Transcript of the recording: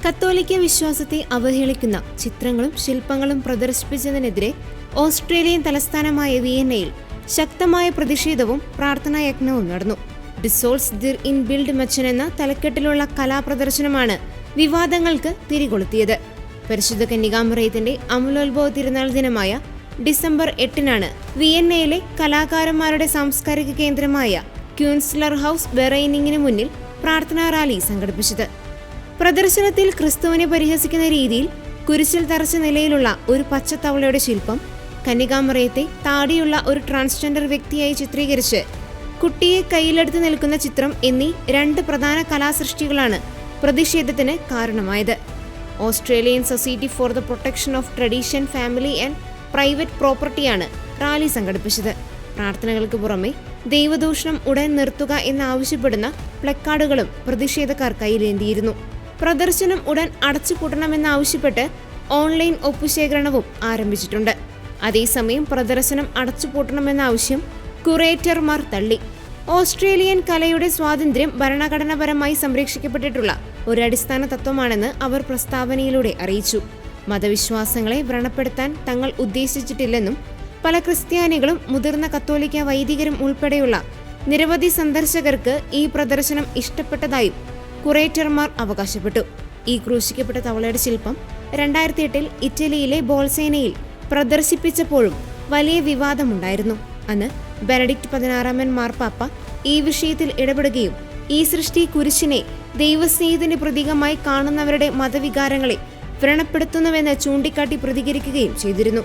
കത്തോലിക്ക വിശ്വാസത്തെ അവഹേളിക്കുന്ന ചിത്രങ്ങളും ശില്പങ്ങളും പ്രദർശിപ്പിച്ചതിനെതിരെ ഓസ്ട്രേലിയൻ തലസ്ഥാനമായ വിയന്നയിൽ ശക്തമായ പ്രതിഷേധവും പ്രാർത്ഥനായജ്ഞവും നടന്നു. ഡിസോൾസ് ദിർ ഇൻ ബിൽഡ് മച്ചൻ എന്ന തലക്കെട്ടിലുള്ള കലാപ്രദർശനമാണ് വിവാദങ്ങൾക്ക് തിരികൊളുത്തിയത്. പരിശുദ്ധ കന്യകാമറിയത്തിന്റെ അമലോത്ഭവ തിരുനാൾ ദിനമായ ഡിസംബർ 8-നാണ് വിയന്നയിലെ കലാകാരന്മാരുടെ സാംസ്കാരിക കേന്ദ്രമായ ക്യൂൻസ്ലർ ഹൗസ് വെറൈനിങ്ങിന് മുന്നിൽ പ്രാർത്ഥനാ റാലി സംഘടിപ്പിച്ചത്. പ്രദർശനത്തിൽ ക്രിസ്തുവിനെ പരിഹസിക്കുന്ന രീതിയിൽ കുരിശിൽ തറച്ച നിലയിലുള്ള ഒരു പച്ചത്തവളയുടെ ശില്പം, കന്യകാമറിയത്തെ താടിയുള്ള ഒരു ട്രാൻസ്ജെൻഡർ വ്യക്തിയായി ചിത്രീകരിച്ച് കുട്ടിയെ കയ്യിലെടുത്ത് നിൽക്കുന്ന ചിത്രം എന്നീ 2 പ്രധാന കലാസൃഷ്ടികളാണ് പ്രതിഷേധത്തിന് കാരണമായത്. Australian society for the protection of tradition, family and private പ്രോപ്പർട്ടിയാണ് റാലി സംഘടിപ്പിച്ചത്. പ്രാർത്ഥനകൾക്ക് പുറമെ ദൈവദൂഷണം ഉടൻ നിർത്തുക എന്നാവശ്യപ്പെടുന്ന പ്ലക്കാർഡുകളും പ്രതിഷേധക്കാർ കയ്യിലേന്തിയിരുന്നു. പ്രദർശനം ഉടൻ അടച്ചുപൂട്ടണമെന്നാവശ്യപ്പെട്ട് ഓൺലൈൻ ഒപ്പുശേഖരണവും ആരംഭിച്ചിട്ടുണ്ട്. അതേസമയം പ്രദർശനം അടച്ചുപൂട്ടണമെന്ന ആവശ്യം ക്യൂറേറ്റർമാർ തള്ളി. ഓസ്ട്രേലിയൻ കലയുടെ സ്വാതന്ത്ര്യം ഭരണഘടനാപരമായി സംരക്ഷിക്കപ്പെട്ടിട്ടുള്ള ഒരു അടിസ്ഥാന തത്വമാണെന്ന് അവർ പ്രസ്താവനയിലൂടെ അറിയിച്ചു. മതവിശ്വാസങ്ങളെ വ്രണപ്പെടുത്താൻ തങ്ങൾ ഉദ്ദേശിച്ചിട്ടില്ലെന്നും പല ക്രിസ്ത്യാനികളും മുതിർന്ന കത്തോലിക്ക വൈദികരും ഉൾപ്പെടെയുള്ള നിരവധി സന്ദർശകർക്ക് ഈ പ്രദർശനം ഇഷ്ടപ്പെട്ടതായും ക്യൂറേറ്റർമാർ അവകാശപ്പെട്ടു. ഈ ക്രൂശിക്കപ്പെട്ട തവളയുടെ ശില്പം 2008-ൽ ഇറ്റലിയിലെ ബോൾസേനയിൽ പ്രദർശിപ്പിച്ചപ്പോഴും വലിയ വിവാദമുണ്ടായിരുന്നു. അന്ന് ബെനഡിക്ട് 16-ാമൻ മാർപ്പാപ്പ ഈ വിഷയത്തിൽ ഇടപെടുകയും ഈ സൃഷ്ടി കുരിശിനെ ദൈവസ്നേഹത്തിന്റെ പ്രതീകമായി കാണുന്നവരുടെ മതവികാരങ്ങളെ വ്രണപ്പെടുത്തുന്നുവെന്ന് ചൂണ്ടിക്കാട്ടി പ്രതികരിക്കുകയും ചെയ്തിരുന്നു.